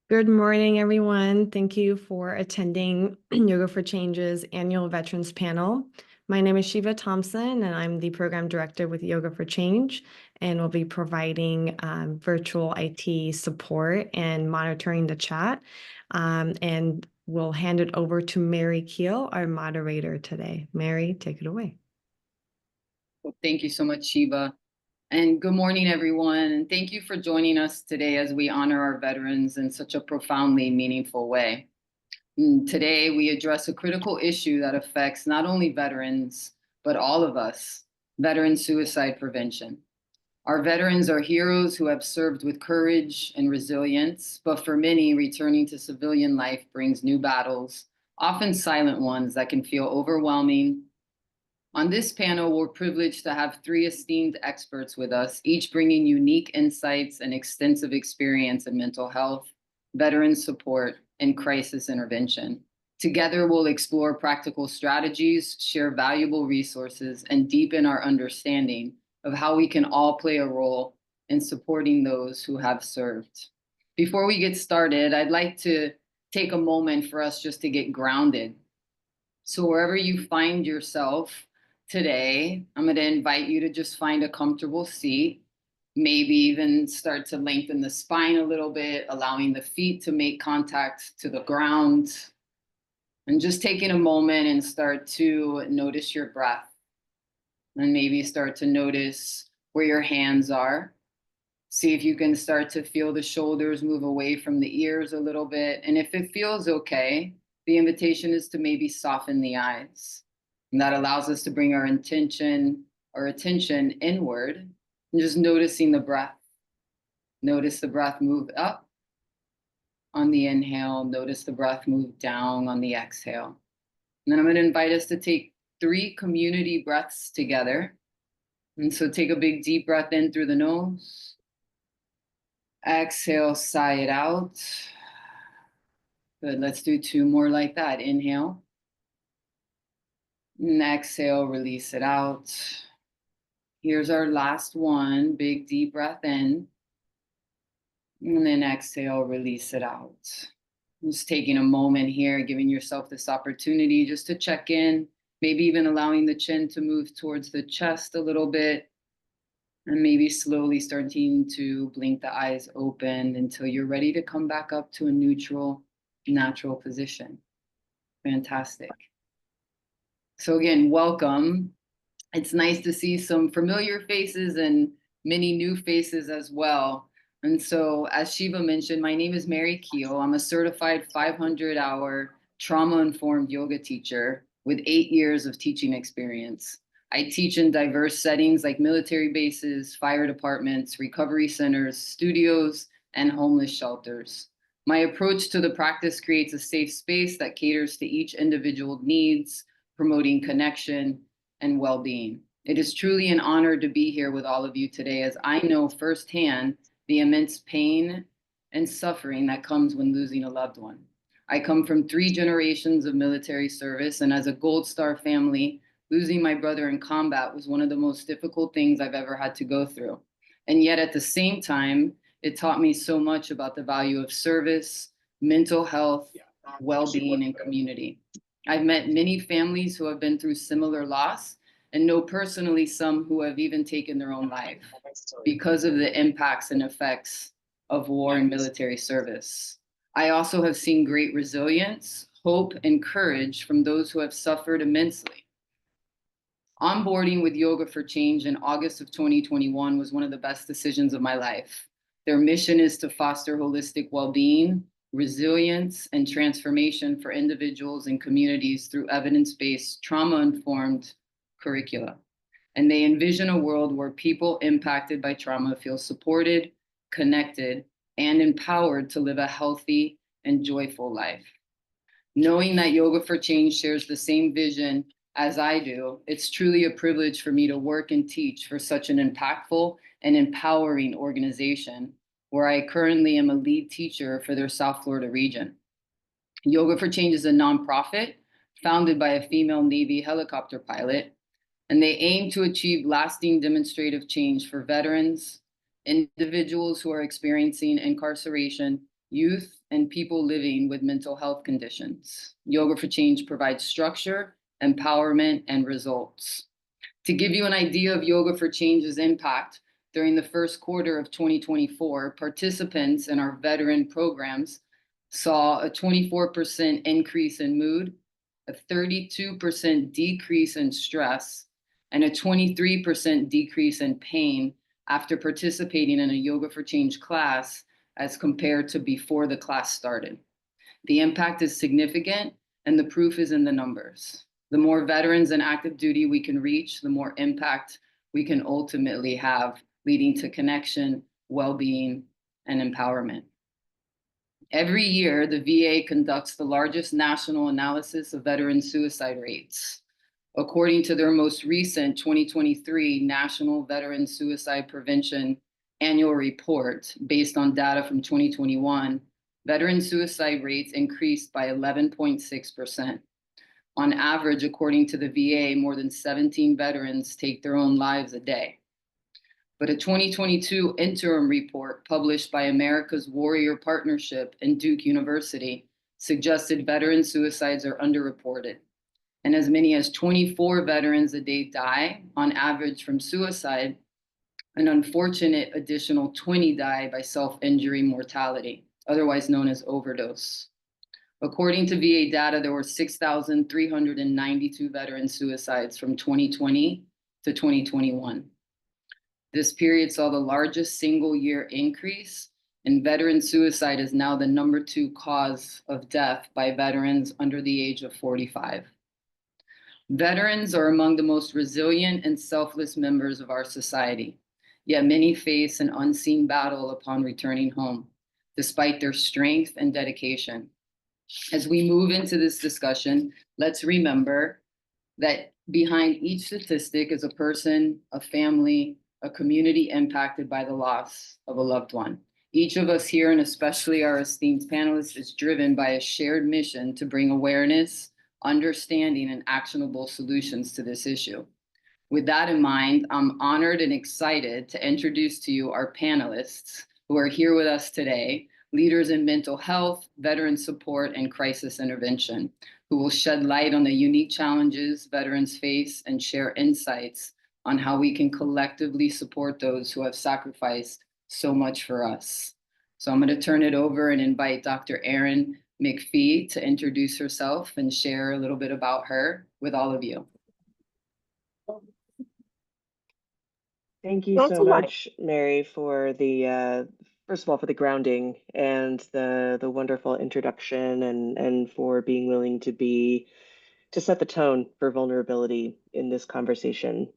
Good morning, everyone. Thank you for attending Yoga for Change's annual Veterans Panel. My name is Shiva Thompson, and I'm the Program Director with Yoga for Change, and will be providing virtual IT support and monitoring the chat. And we'll hand it over to Mary Keel, our moderator today. Mary, take it away. Well, thank you so much, Shiva. And good morning, everyone. And thank you for joining us today as we honor our veterans in such a profoundly meaningful way. And today, we address a critical issue that affects not only veterans, but all of us, veteran suicide prevention. Our veterans are heroes who have served with courage and resilience, but for many, returning to civilian life brings new battles, often silent ones that can feel overwhelming. On this panel, we're privileged to have three esteemed experts with us, each bringing unique insights and extensive experience in mental health, veteran support, and crisis intervention. Together, we'll explore practical strategies, share valuable resources, and deepen our understanding of how we can all play a role in supporting those who have served. Before we get started, I'd like to take a moment for us just to get grounded. So wherever you find yourself today, I'm going to invite you to just find a comfortable seat, maybe even start to lengthen the spine a little bit, allowing the feet to make contact to the ground, and just taking a moment and start to notice your breath, and maybe start to notice where your hands are. See if you can start to feel the shoulders move away from the ears a little bit. And if it feels okay, the invitation is to maybe soften the eyes. And that allows us to bring our attention inward and just noticing the breath. Notice the breath move up on the inhale. Notice the breath move down on the exhale. And then I'm going to invite us to take 3 community breaths together. And so take a big deep breath in through the nose. Exhale, sigh it out. Good, let's do 2 more like that. Inhale. And exhale, release it out. Here's our last one. Big deep breath in. And then exhale, release it out. Just taking a moment here, giving yourself this opportunity just to check in, maybe even allowing the chin to move towards the chest a little bit. And maybe slowly starting to blink the eyes open until you're ready to come back up to a neutral, natural position. Fantastic. So again, welcome. It's nice to see some familiar faces and many new faces as well. And so, as Shiva mentioned, my name is Mary Keel. I'm a certified 500-hour trauma-informed yoga teacher with 8 years of teaching experience. I teach in diverse settings like military bases, fire departments, recovery centers, studios, and homeless shelters. My approach to the practice creates a safe space that caters to each individual's needs, promoting connection and well-being. It is truly an honor to be here with all of you today, as I know firsthand the immense pain and suffering that comes when losing a loved one. I come from 3 generations of military service, and as a Gold Star family, losing my brother in combat was one of the most difficult things I've ever had to go through. And yet at the same time, it taught me so much about the value of service, mental health, well-being, and community. I've met many families who have been through similar loss, and know personally some who have even taken their own life because of the impacts and effects of war and military service. I also have seen great resilience, hope, and courage from those who have suffered immensely. Onboarding with Yoga for Change in August of 2021 was one of the best decisions of my life. Their mission is to foster holistic well-being, resilience, and transformation for individuals and communities through evidence-based, trauma-informed curricula. And they envision a world where people impacted by trauma feel supported, connected, and empowered to live a healthy and joyful life. Knowing that Yoga for Change shares the same vision as I do, it's truly a privilege for me to work and teach for such an impactful and empowering organization, where I currently am a lead teacher for their South Florida region. Yoga for Change is a nonprofit founded by a female Navy helicopter pilot, and they aim to achieve lasting demonstrative change for veterans, individuals who are experiencing incarceration, youth, and people living with mental health conditions. Yoga for Change provides structure, empowerment, and results. To give you an idea of Yoga for Change's impact, during the first quarter of 2024, participants in our veteran programs saw a 24% increase in mood, a 32% decrease in stress, and a 23% decrease in pain after participating in a Yoga for Change class as compared to before the class started. The impact is significant, and the proof is in the numbers. The more veterans in active duty we can reach, the more impact we can ultimately have, leading to connection, well-being, and empowerment. Every year, the VA conducts the largest national analysis of veteran suicide rates. According to their most recent 2023 National Veteran Suicide Prevention Annual Report, based on data from 2021, veteran suicide rates increased by 11.6%. On average, according to the VA, more than 17 veterans take their own lives a day. But a 2022 interim report published by America's Warrior Partnership and Duke University suggested veteran suicides are underreported. And as many as 24 veterans a day die on average from suicide. An unfortunate additional 20 die by self-injury mortality, otherwise known as overdose. According to VA data, there were 6,392 veteran suicides from 2020 to 2021. This period saw the largest single-year increase, and veteran suicide is now the #2 cause of death by veterans under the age of 45. Veterans are among the most resilient and selfless members of our society, yet many face an unseen battle upon returning home, despite their strength and dedication. As we move into this discussion, let's remember that behind each statistic is a person, a family, a community impacted by the loss of a loved one. Each of us here, and especially our esteemed panelists, is driven by a shared mission to bring awareness, understanding, and actionable solutions to this issue. With that in mind, I'm honored and excited to introduce to you our panelists who are here with us today, leaders in mental health, veteran support, and crisis intervention, who will shed light on the unique challenges veterans face and share insights on how we can collectively support those who have sacrificed so much for us. So I'm going to turn it over and invite Dr. Erin McPhee to introduce herself and share a little bit about her with all of you. Thank you so much, Mary, for the first of all, for the grounding and the wonderful introduction, and for being willing to set the tone for vulnerability in this conversation.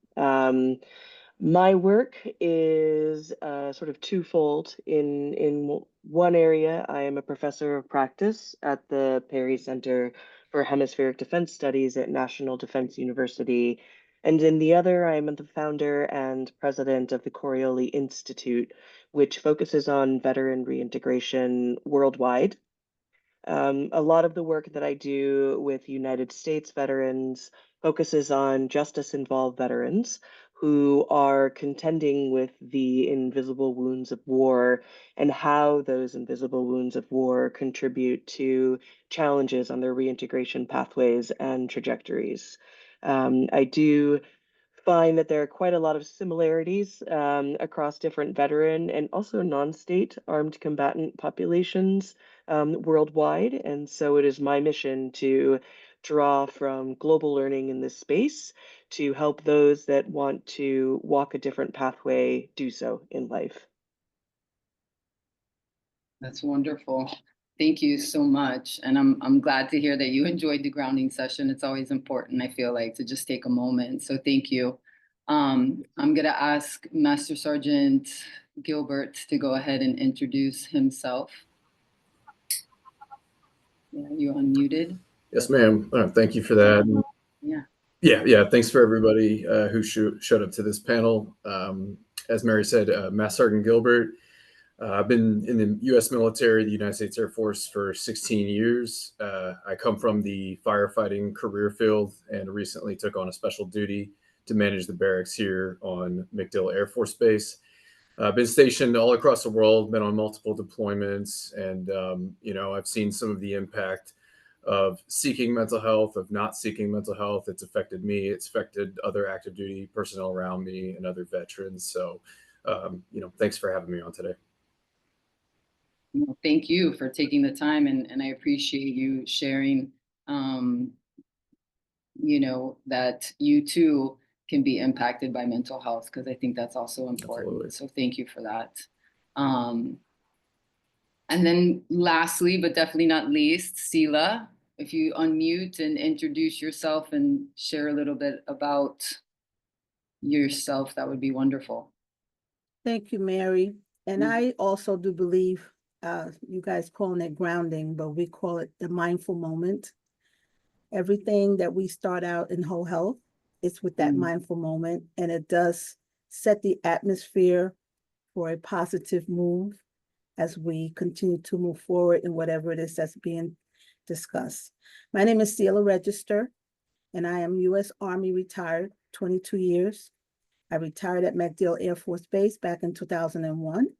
My work is sort of twofold. In one area, I am a professor of practice at the Perry Center for Hemispheric Defense Studies at National Defense University. And in the other, I am the founder and president of the Coriolis Institute, which focuses on veteran reintegration worldwide. A lot of the work that I do with United States veterans focuses on justice-involved veterans who are contending with the invisible wounds of war and how those invisible wounds of war contribute to challenges on their reintegration pathways and trajectories. I do find that there are quite a lot of similarities across different veteran and also non-state armed combatant populations worldwide. And so it is my mission to draw from global learning in this space to help those that want to walk a different pathway do so in life. That's wonderful. Thank you so much. And I'm glad to hear that you enjoyed the grounding session. It's always important, I feel like, to just take a moment. So thank you. I'm going to ask Master Sergeant Gilbert to go ahead and introduce himself. Yeah, you unmuted. Yes, ma'am. Thank you for that. Yeah. Thanks for everybody who showed up to this panel. As Mary said, Master Sergeant Gilbert. I've been in the U.S. military, the United States Air Force, for 16 years. I come from the firefighting career field and recently took on a special duty to manage the barracks here on MacDill Air Force Base. been stationed all across the world, been on multiple deployments, and I've seen some of the impact of seeking mental health, of not seeking mental health. It's affected me. It's affected other active duty personnel around me and other veterans. So, thanks for having me on today. Well, thank you for taking the time, and I appreciate you sharing, that you too can be impacted by mental health, because I think that's also important. Absolutely. So thank you for that. And then lastly, but definitely not least, Sela, if you unmute and introduce yourself and share a little bit about yourself, that would be wonderful. Thank you, Mary. And Mhm. I also do believe, you guys calling it grounding, but we call it the mindful moment. Everything that we start out in whole health, it's with that mindful moment, and it does set the atmosphere for a positive move as we continue to move forward in whatever it is that's being discussed. My name is Sela Register, and I am U.S. Army retired, 22 years. I retired at MacDill Air Force Base back in 2001.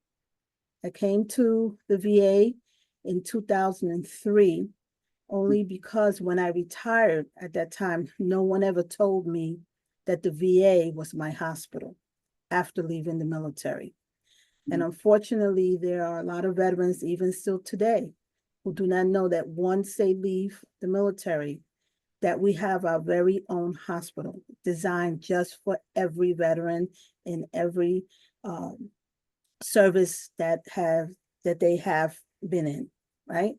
I came to the VA in 2003, only because when I retired at that time, no one ever told me that the VA was my hospital after leaving the military. And unfortunately, there are a lot of veterans, even still today, who do not know that once they leave the military, that we have our very own hospital designed just for every veteran in every service that they have been in, right?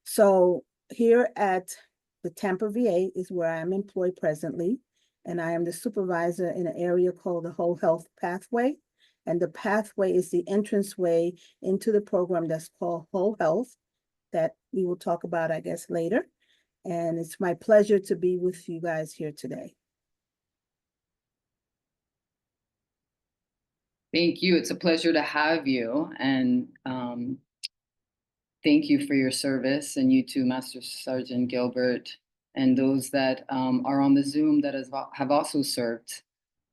So here at the Tampa VA is where I am employed presently, and I am the supervisor in an area called the Whole Health Pathway. And the pathway is the entranceway into the program that's called Whole Health, that we will talk about, I guess, later. And it's my pleasure to be with you guys here today. Thank you. It's a pleasure to have you. And thank you for your service, and you too, Master Sergeant Gilbert, and those that are on the Zoom that have also served.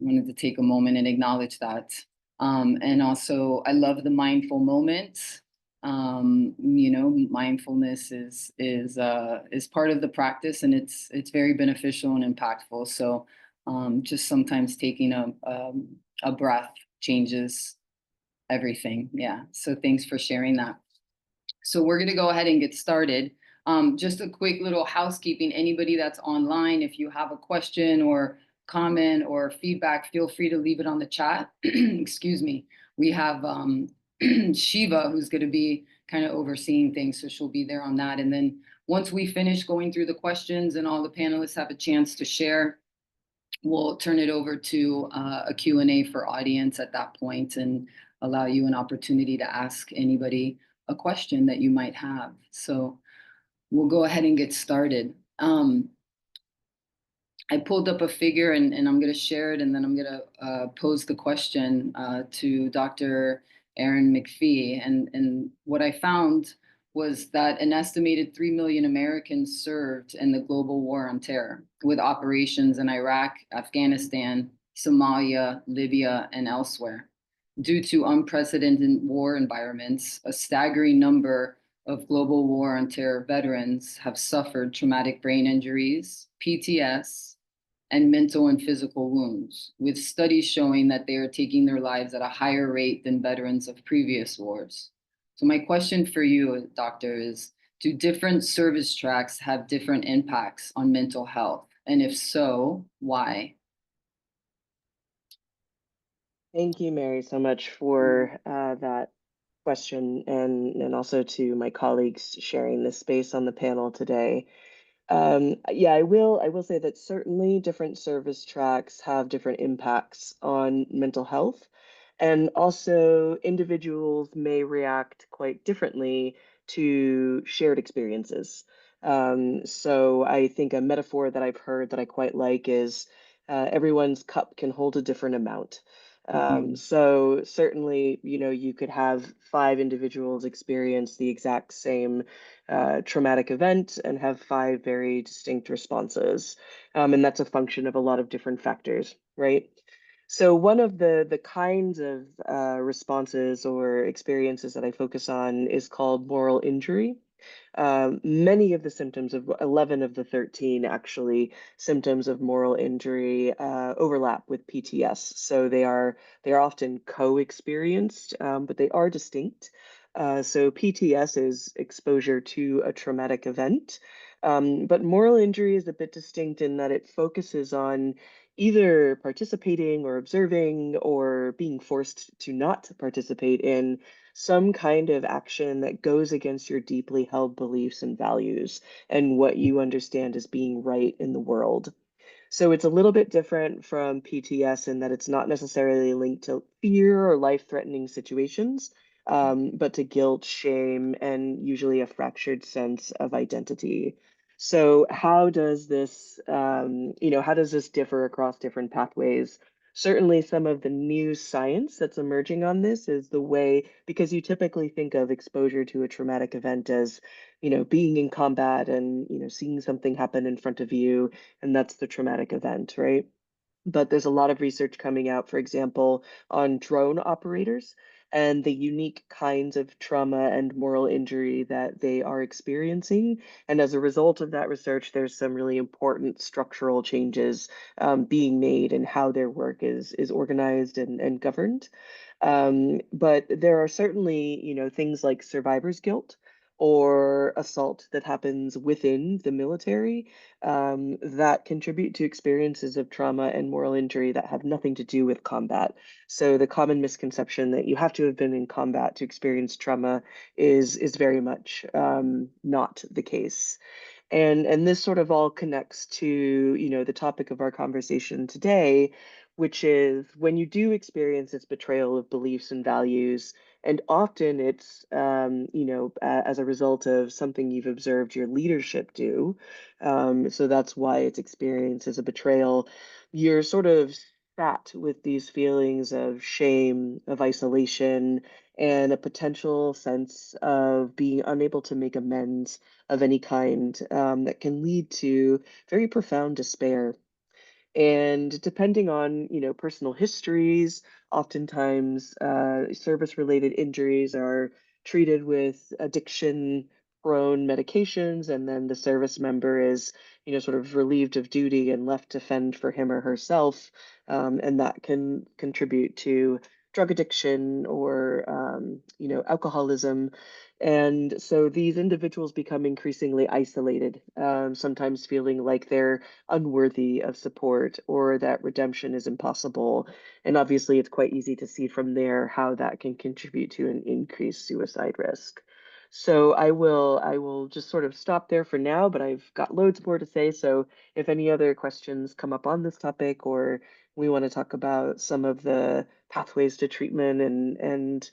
I wanted to take a moment and acknowledge that. And also, I love the mindful moments. Mindfulness is part of the practice, and it's very beneficial and impactful. So just sometimes taking a breath changes everything. Yeah. So thanks for sharing that. So we're going to go ahead and get started. Just a quick little housekeeping. Anybody that's online, if you have a question or comment or feedback, feel free to leave it on the chat. Excuse me. We have Shiva, who's going to be kind of overseeing things, so she'll be there on that. And then once we finish going through the questions and all the panelists have a chance to share, we'll turn it over to a Q&A for audience at that point and allow you an opportunity to ask anybody a question that you might have. So we'll go ahead and get started. I pulled up a figure and I'm going to share it, and then I'm going to pose the question to Dr. Erin McPhee. And what I found was that an estimated 3 million Americans served in the global war on terror, with operations in Iraq, Afghanistan, Somalia, Libya, and elsewhere. Due to unprecedented war environments, a staggering number of global war on terror veterans have suffered traumatic brain injuries, PTS, and mental and physical wounds, with studies showing that they are taking their lives at a higher rate than veterans of previous wars. So my question for you, Doctor, is, do different service tracks have different impacts on mental health? And if so, why? Thank you, Mary, so much for that question, and also to my colleagues sharing this space on the panel today. Yeah, I will say that certainly different service tracks have different impacts on mental health, and also individuals may react quite differently to shared experiences. So I think a metaphor that I've heard that I quite like is everyone's cup can hold a different amount. So certainly, you could have 5 individuals experience the exact same traumatic event and have 5 very distinct responses. And that's a function of a lot of different factors, right? So one of the kinds of responses or experiences that I focus on is called moral injury. Many of the symptoms of 11 of the 13 actually symptoms of moral injury overlap with PTS. So they are often co-experienced, but they are distinct. So PTS is exposure to a traumatic event, but moral injury is a bit distinct in that it focuses on either participating or observing or being forced to not participate in some kind of action that goes against your deeply held beliefs and values and what you understand as being right in the world. So it's a little bit different from PTS in that it's not necessarily linked to fear or life-threatening situations, but to guilt, shame, and usually a fractured sense of identity. So how does this, how does this differ across different pathways? Certainly, some of the new science that's emerging on this is the way, because you typically think of exposure to a traumatic event as, being in combat and, seeing something happen in front of you, and that's the traumatic event, right? But there's a lot of research coming out, for example, on drone operators and the unique kinds of trauma and moral injury that they are experiencing. And as a result of that research, there's some really important structural changes being made in how their work is organized and governed. But there are certainly, things like survivor's guilt or assault that happens within the military that contribute to experiences of trauma and moral injury that have nothing to do with combat. So the common misconception that you have to have been in combat to experience trauma is very much not the case. And this sort of all connects to, the topic of our conversation today, which is when you do experience this betrayal of beliefs and values, and often it's, as a result of something you've observed your leadership do. So that's why it's experienced as a betrayal. You're sort of sat with these feelings of shame, of isolation, and a potential sense of being unable to make amends of any kind that can lead to very profound despair. And depending on, personal histories, oftentimes service-related injuries are treated with addiction-prone medications, and then the service member is, sort of relieved of duty and left to fend for him or herself, and that can contribute to drug addiction or, alcoholism. And so these individuals become increasingly isolated, sometimes feeling like they're unworthy of support or that redemption is impossible. And obviously, it's quite easy to see from there how that can contribute to an increased suicide risk. So I will just sort of stop there for now, but I've got loads more to say. So if any other questions come up on this topic, or we want to talk about some of the pathways to treatment and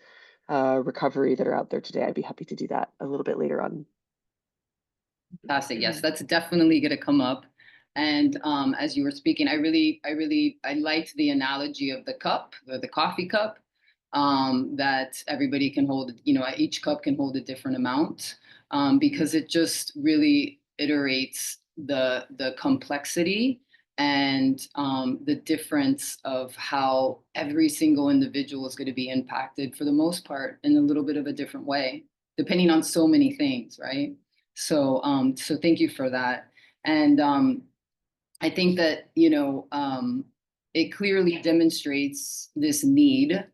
recovery that are out there today, I'd be happy to do that a little bit later on. Fantastic. Yes, that's definitely going to come up. And as you were speaking, I liked the analogy of the cup, the coffee cup, that everybody can hold. Each cup can hold a different amount, because it just really iterates the complexity and the difference of how every single individual is going to be impacted for the most part in a little bit of a different way, depending on so many things, right? So thank you for that. And I think that, it clearly demonstrates this need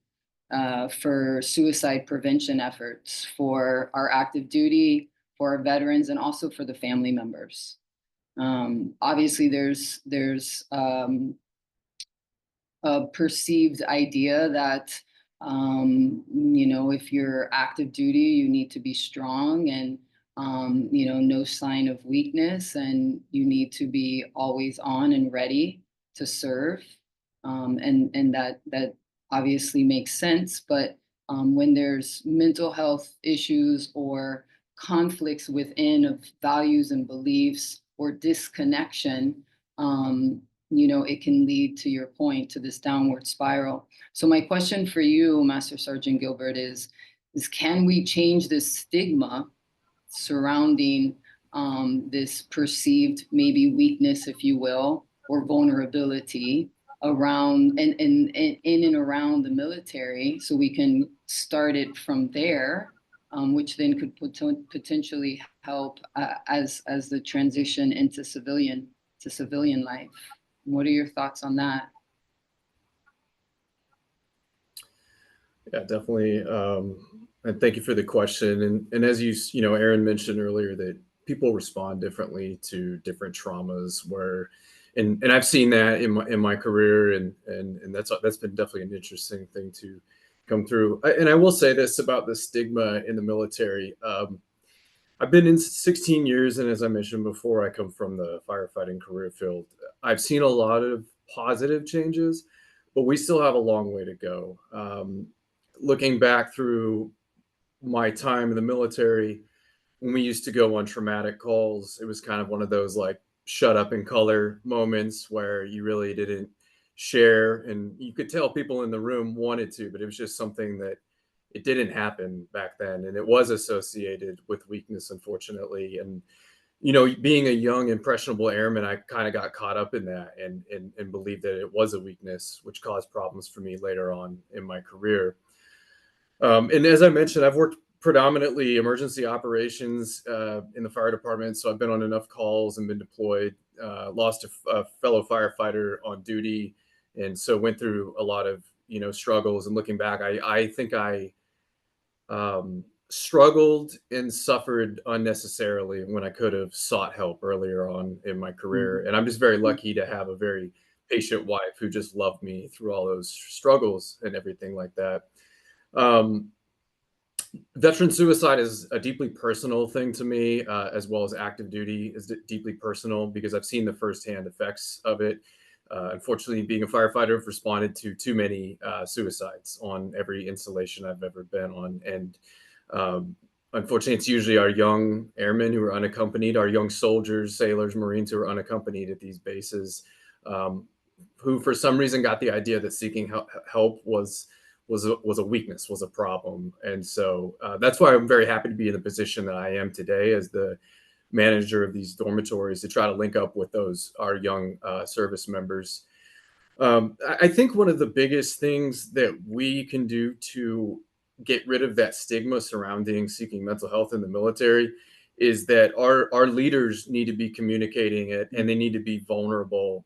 for suicide prevention efforts for our active duty, for our veterans, and also for the family members. Obviously, there's a perceived idea that, if you're active duty, you need to be strong and no sign of weakness, and you need to be always on and ready to serve. And that obviously makes sense. But when there's mental health issues or conflicts within of values and beliefs or disconnection, it can lead, to your point, to this downward spiral. So my question for you, Master Sergeant Gilbert, is can we change this stigma surrounding this perceived maybe weakness, if you will, or vulnerability, around and in and around the military, so we can start it from there, which then could potentially help as the transition into civilian life. What are your thoughts on that? Yeah, definitely. And thank you for the question. And as you know, Aaron mentioned earlier that people respond differently to different traumas and I've seen that in my career and that's been definitely an interesting thing to come through. And I will say this about the stigma in the military. I've been in 16 years, and as I mentioned before, I come from the firefighting career field. I've seen a lot of positive changes, but we still have a long way to go. Looking back through my time in the military, when we used to go on traumatic calls, it was kind of one of those like shut up and color moments where you really didn't share. And you could tell people in the room wanted to, but it was just something that it didn't happen back then. And it was associated with weakness, unfortunately. And, you know, being a young, impressionable airman, I kind of got caught up in that and believed that it was a weakness, which caused problems for me later on in my career. And as I mentioned, I've worked predominantly emergency operations in the fire department. So I've been on enough calls and been deployed, lost a fellow firefighter on duty. And so went through a lot of, you know, struggles. And looking back, I think I struggled and suffered unnecessarily when I could have sought help earlier on in my career. And I'm just very lucky to have a very patient wife who just loved me through all those struggles and everything like that. Veteran suicide is a deeply personal thing to me, as well as active duty is deeply personal because I've seen the firsthand effects of it. Unfortunately, being a firefighter, I've responded to too many suicides on every installation I've ever been on. And unfortunately, it's usually our young airmen who are unaccompanied, our young soldiers, sailors, Marines who are unaccompanied at these bases, who for some reason got the idea that seeking help was a weakness, was a problem. And so that's why I'm very happy to be in the position that I am today as the manager of these dormitories to try to link up with our young service members. I think one of the biggest things that we can do to get rid of that stigma surrounding seeking mental health in the military is that our leaders need to be communicating it and they need to be vulnerable.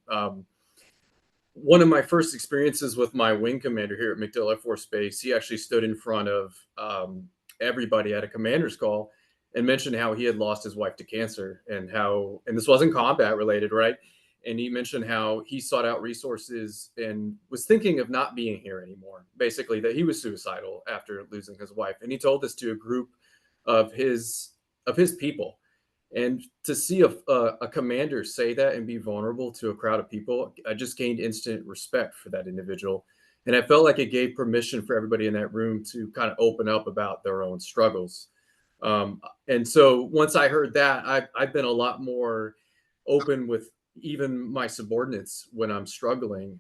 One of my first experiences with my wing commander here at MacDill Air Force Base, he actually stood in front of everybody at a commander's call and mentioned how he had lost his wife to cancer and this wasn't combat related, right? And he mentioned how he sought out resources and was thinking of not being here anymore, basically that he was suicidal after losing his wife. And he told this to a group of his people. And to see a commander say that and be vulnerable to a crowd of people, I just gained instant respect for that individual. And I felt like it gave permission for everybody in that room to kind of open up about their own struggles. And so once I heard that, I've been a lot more open with even my subordinates when I'm struggling.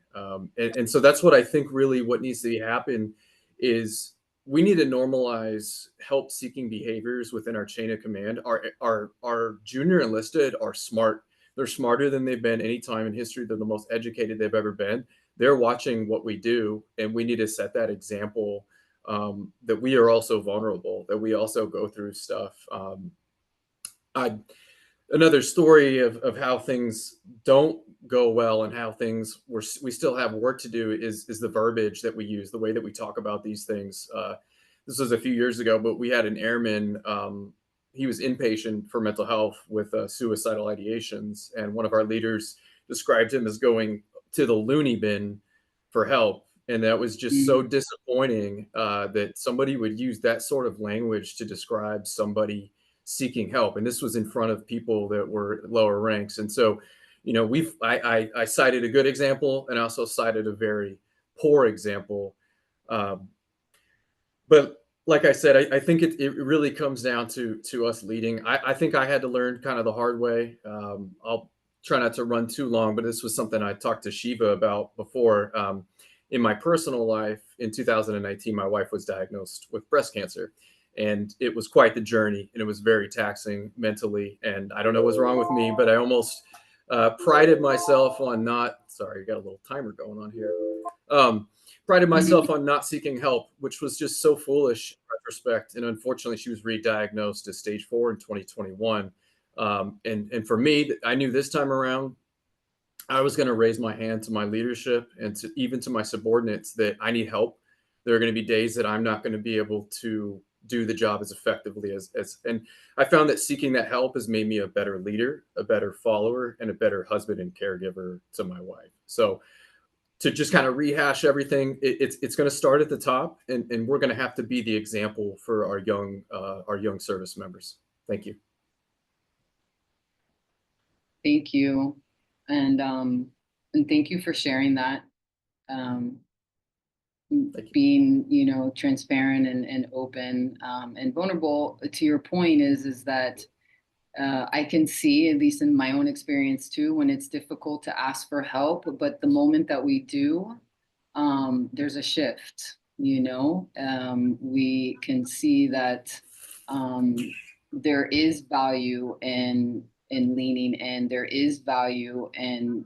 And so that's what I think really what needs to happen is we need to normalize help seeking behaviors within our chain of command. Our junior enlisted are smart. They're smarter than they've been any time in history. They're the most educated they've ever been. They're watching what we do, and we need to set that example that we are also vulnerable, that we also go through stuff. Another story of how things don't go well and how we still have work to do is the verbiage that we use, the way that we talk about these things. This was a few years ago, but we had an airman. He was inpatient for mental health with suicidal ideations, and one of our leaders described him as going to the loony bin for help. And that was just so disappointing that somebody would use that sort of language to describe somebody seeking help. And this was in front of people that were lower ranks. And so, you know, I cited a good example and also cited a very poor example. But like I said, I think it really comes down to us leading. I think I had to learn kind of the hard way. I'll try not to run too long, but this was something I talked to Shiva about before. In my personal life, in 2019, my wife was diagnosed with breast cancer. And it was quite the journey, and it was very taxing mentally. And I don't know what's wrong with me, but I almost Prided myself on not, sorry, got a little timer going on here. Prided myself on not seeking help, which was just so foolish in retrospect. And unfortunately, she was re-diagnosed as stage 4 in 2021. And for me, I knew this time around, I was going to raise my hand to my leadership and to even to my subordinates that I need help. There are going to be days that I'm not going to be able to do the job as effectively as and I found that seeking that help has made me a better leader, a better follower, and a better husband and caregiver to my wife. So to just kind of rehash everything, it's going to start at the top, and we're going to have to be the example for our young service members. Thank you. Thank you. And thank you for sharing that. Being, you know, transparent and open and vulnerable. To your point is that I can see, at least in my own experience too, when it's difficult to ask for help, but the moment that we do, there's a shift, you know. We can see that there is value in leaning in, there is value in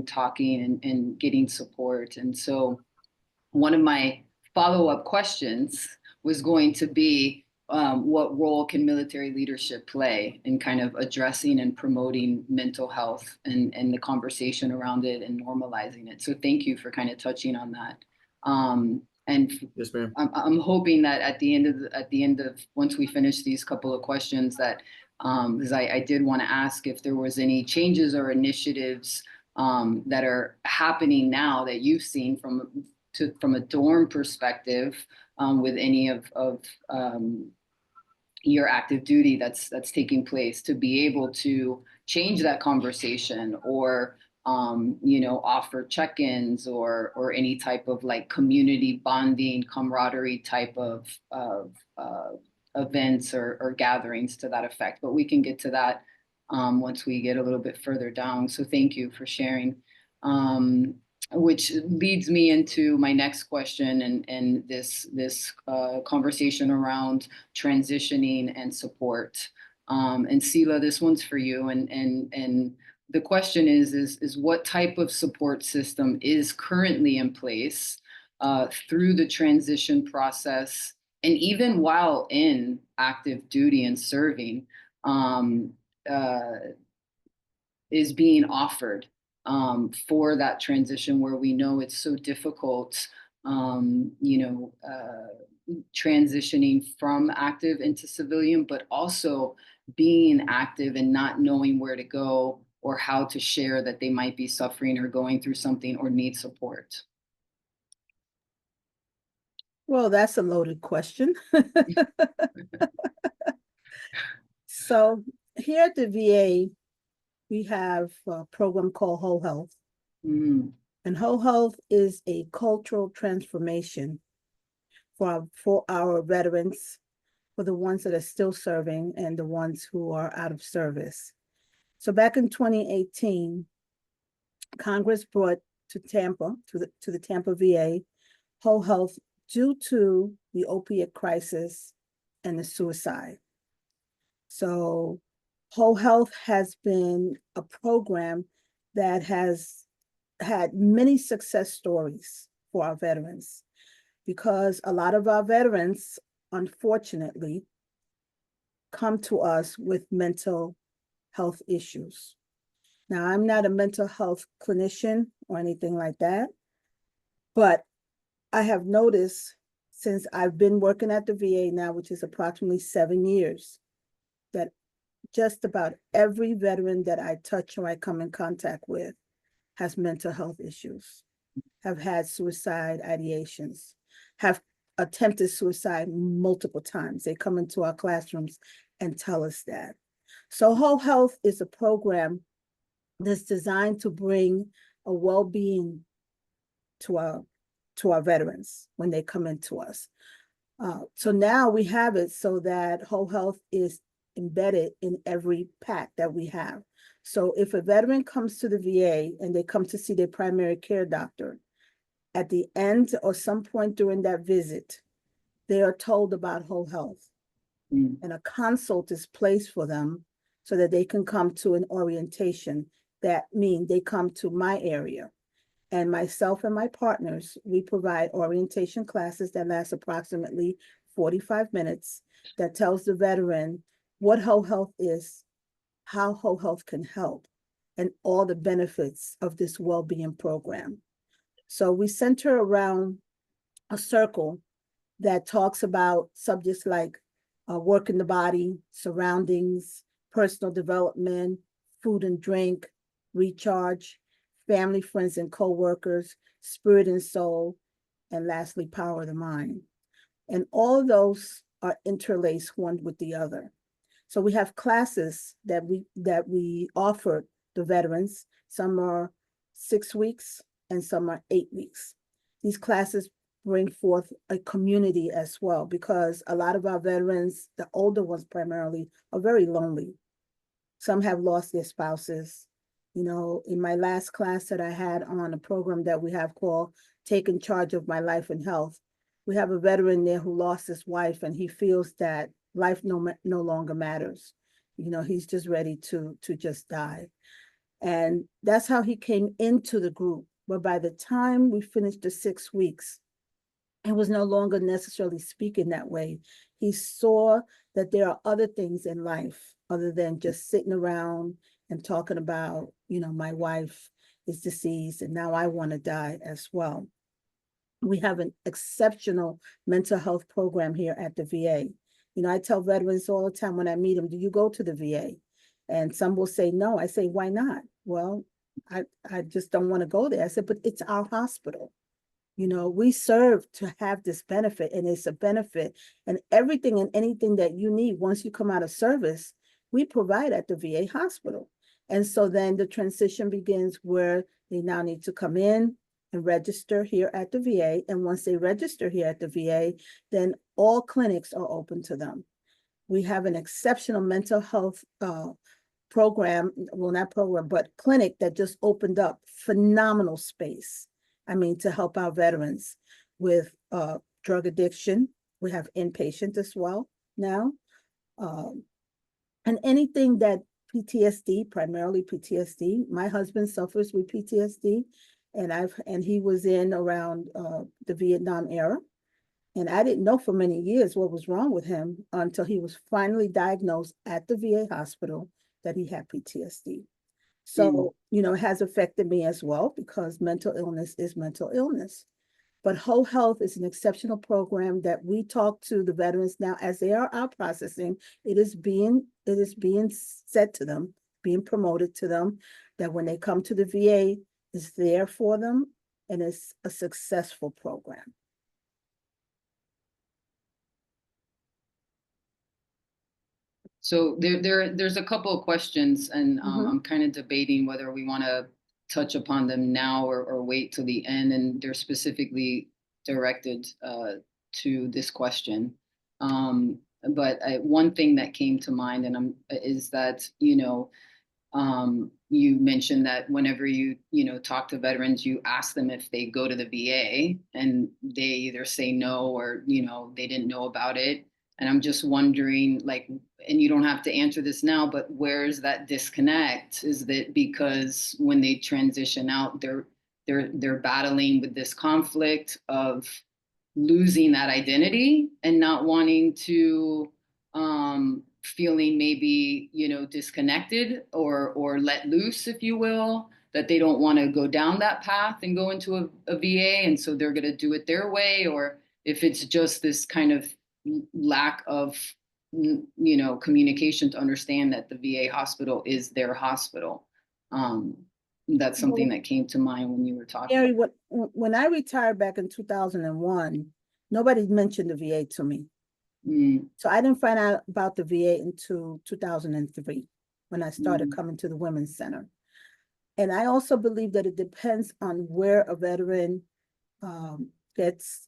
talking and getting support. And so one of my follow-up questions was going to be, what role can military leadership play in kind of addressing and promoting mental health and the conversation around it and normalizing it? So thank you for kind of touching on that. And yes, ma'am. I'm hoping that at the end of once we finish these couple of questions, that because I did want to ask if there was any changes or initiatives that are happening now that you've seen from a dorm perspective with any of your active duty that's taking place, to be able to change that conversation, or you know, offer check-ins or any type of like community bonding, camaraderie type of events or gatherings to that effect. But we can get to that once we get a little bit further down. So thank you for sharing. Which leads me into my next question and this conversation around transitioning and support. And Sila, this one's for you. And the question is what type of support system is currently in place through the transition process, and even while in active duty and serving, is being offered for that transition, where we know it's so difficult, you know, transitioning from active into civilian, but also being active and not knowing where to go or how to share that they might be suffering or going through something or need support? Well, that's a loaded question. So here at the VA, we have a program called Whole Health. Mm. And Whole Health is a cultural transformation for our veterans, for the ones that are still serving and the ones who are out of service. So back in 2018, Congress brought to Tampa, to the Tampa VA, Whole Health due to the opiate crisis and the suicide. So Whole Health has been a program that has had many success stories for our veterans, because a lot of our veterans, unfortunately, come to us with mental health issues. Now, I'm not a mental health clinician or anything like that, but I have noticed since I've been working at the VA now, which is approximately 7 years, that just about every veteran that I touch or I come in contact with has mental health issues, have had suicide ideations, have attempted suicide multiple times. They come into our classrooms and tell us that. So Whole Health is a program that's designed to bring a well-being to our veterans when they come into us. So now we have it so that Whole Health is embedded in every pack that we have. So if a veteran comes to the VA and they come to see their primary care doctor, at the end or some point during that visit, they are told about Whole Health. And a consult is placed for them so that they can come to an orientation. That means they come to my area. And myself and my partners, we provide orientation classes that last approximately 45 minutes that tells the veteran what whole health is, how whole health can help, and all the benefits of this well-being program. So we center around a circle that talks about subjects like work in the body, surroundings, personal development, food and drink, recharge, family, friends, and co-workers, spirit and soul, and lastly, power of the mind. And all of those are interlaced one with the other. So we have classes that we offer the veterans. Some are 6 weeks and some are 8 weeks. These classes bring forth a community as well, because a lot of our veterans, the older ones primarily, are very lonely. Some have lost their spouses. You know, in my last class that I had on a program that we have called Taking Charge of My Life and Health, we have a veteran there who lost his wife, and he feels that life no longer matters. You know, he's just ready to just die. And that's how he came into the group. But by the time we finished the 6 weeks, and was no longer necessarily speaking that way. He saw that there are other things in life other than just sitting around and talking about, you know, my wife is deceased and now I want to die as well. We have an exceptional mental health program here at the VA. You know, I tell veterans all the time when I meet them, do you go to the VA? And some will say no. I say, why not? Well, I just don't want to go there. I said, but it's our hospital. You know, we serve to have this benefit, and it's a benefit, and everything and anything that you need once you come out of service, we provide at the VA hospital. And so then the transition begins where they now need to come in and register here at the VA. And once they register here at the VA, then all clinics are open to them. We have an exceptional mental health program, well, not program, but clinic that just opened up, phenomenal space. I mean, to help our veterans with drug addiction. We have inpatient as well now. And anything that PTSD, primarily PTSD. My husband suffers with PTSD, and he was in around the Vietnam era. And I didn't know for many years what was wrong with him until he was finally diagnosed at the VA hospital that he had PTSD. So, you know, it has affected me as well, because mental illness is mental illness. But Whole Health is an exceptional program that we talk to the veterans now as they are out processing. It is being said to them, being promoted to them, that when they come to the VA, it's there for them, and it's a successful program. So there's a couple of questions, and I'm kind of debating whether we want to touch upon them now or wait till the end. And they're specifically directed to this question. But one thing that came to mind is that, you know, you mentioned that whenever you talk to veterans, you ask them if they go to the VA, and they either say no or, you know, they didn't know about it. And I'm just wondering, like, and you don't have to answer this now, but where's that disconnect? Is that because when they transition out, they're battling with this conflict of losing that identity and not wanting to, feeling maybe, you know, disconnected or let loose, if you will, that they don't want to go down that path and go into a VA, and so they're going to do it their way, or if it's just this kind of lack of, you know, communication to understand that the VA hospital is their hospital. That's something that came to mind when you were talking. Mary, when I retired back in 2001, nobody mentioned the VA to me. So I didn't find out about the VA until 2003, when I started coming to the Women's Center. And I also believe that it depends on where a veteran gets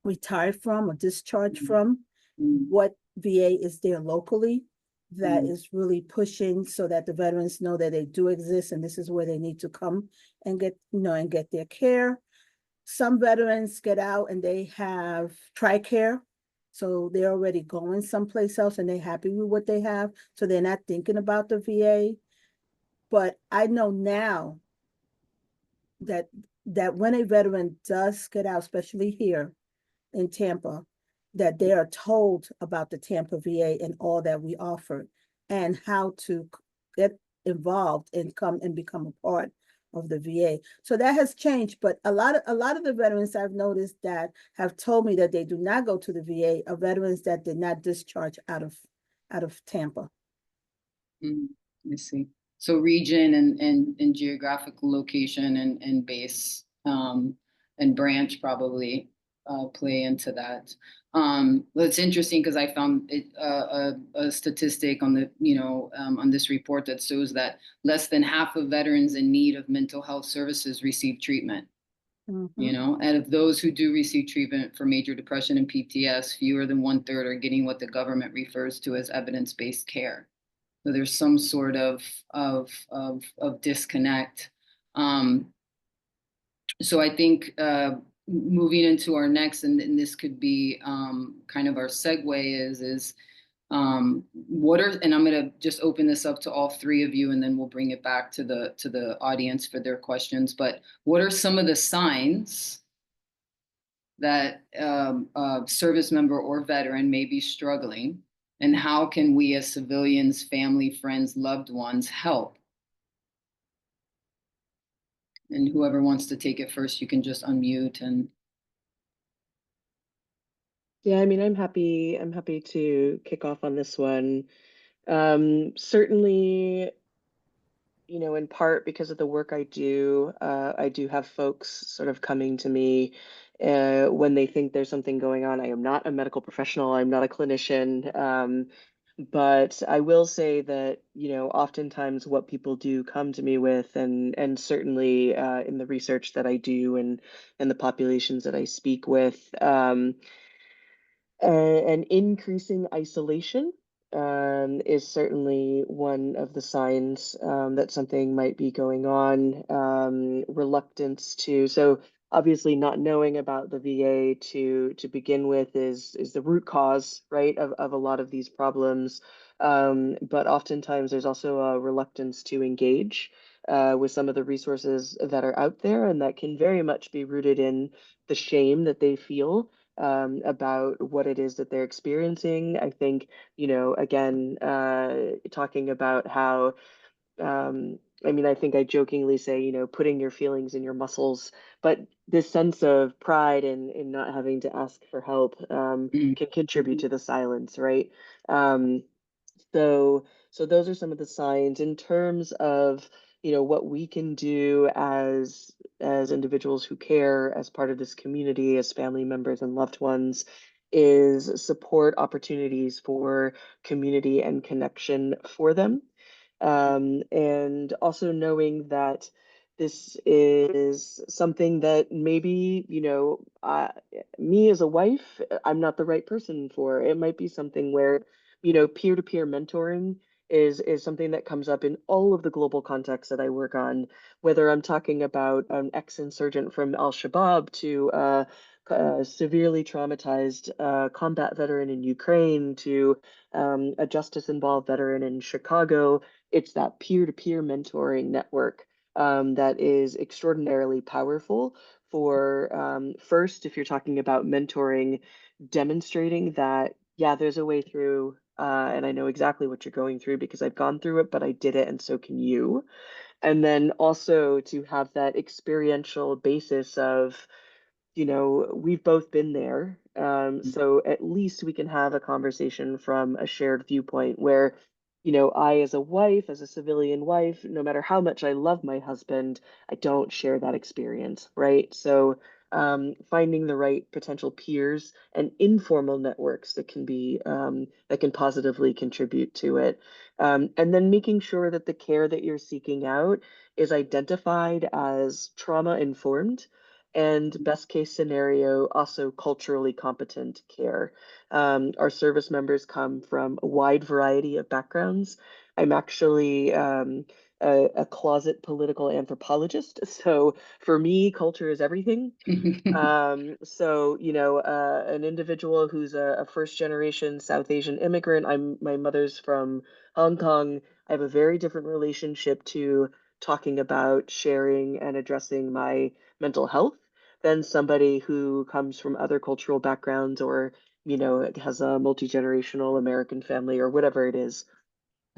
retired from or discharged from, what VA is there locally that is really pushing so that the veterans know that they do exist and this is where they need to come and get, you know, and get their care. Some veterans get out and they have TRICARE. So they're already going someplace else and they're happy with what they have. So they're not thinking about the VA. But I know now that when a veteran does get out, especially here in Tampa, that they are told about the Tampa VA and all that we offer and how to get involved and come and become a part of the VA. So that has changed, but a lot of the veterans I've noticed that have told me that they do not go to the VA are veterans that did not discharge out of Tampa. I see. So region and geographical location and base and branch probably play into that. Well, it's interesting because I found a statistic on the on this report that shows that less than half of veterans in need of mental health services receive treatment. And of those who do receive treatment for major depression and PTS, fewer than 1/3 are getting what the government refers to as evidence-based care. So there's some sort of disconnect. So I think moving into our next, and this could be kind of our segue is what are, and I'm going to just open this up to all three of you, and then we'll bring it back to the audience for their questions. But what are some of the signs that a service member or veteran may be struggling? And how can we as civilians, family, friends, loved ones help? And whoever wants to take it first, you can just unmute and. Yeah, I mean, I'm happy to kick off on this one. Certainly, in part because of the work I do have folks sort of coming to me when they think there's something going on. I am not a medical professional. I'm not a clinician. But I will say that, oftentimes what people do come to me with, and certainly in the research that I do and the populations that I speak with, an increasing isolation is certainly one of the signs that something might be going on. Reluctance to, so obviously not knowing about the VA to begin with is the root cause, right, of a lot of these problems. But oftentimes there's also a reluctance to engage with some of the resources that are out there, and that can very much be rooted in the shame that they feel about what it is that they're experiencing. I think, again, talking about how, I mean, I think I jokingly say, putting your feelings in your muscles, but this sense of pride in not having to ask for help can contribute to the silence, right? So those are some of the signs in terms of, what we can do as individuals who care as part of this community, as family members and loved ones, is support opportunities for community and connection for them. And also knowing that this is something that maybe, me as a wife, I'm not the right person for. It might be something where, peer-to-peer mentoring is something that comes up in all of the global contexts that I work on, whether I'm talking about an ex-insurgent from Al-Shabaab to a severely traumatized combat veteran in Ukraine to a justice-involved veteran in Chicago. It's that peer-to-peer mentoring network that is extraordinarily powerful for, first, if you're talking about mentoring, demonstrating that, yeah, there's a way through, and I know exactly what you're going through because I've gone through it, but I did it, and so can you. And then also to have that experiential basis of, we've both been there. So at least we can have a conversation from a shared viewpoint where, I, as a wife, as a civilian wife, no matter how much I love my husband, I don't share that experience, right? So finding the right potential peers and informal networks that can be that can positively contribute to it, and then making sure that the care that you're seeking out is identified as trauma informed and best case scenario, also culturally competent care. Our service members come from a wide variety of backgrounds. I'm actually a closet political anthropologist. So for me, culture is everything. So, you know, an individual who's a first generation South Asian immigrant, my mother's from Hong Kong. I have a very different relationship to talking about sharing and addressing my mental health than somebody who comes from other cultural backgrounds or, you know, has a multi-generational American family or whatever it is.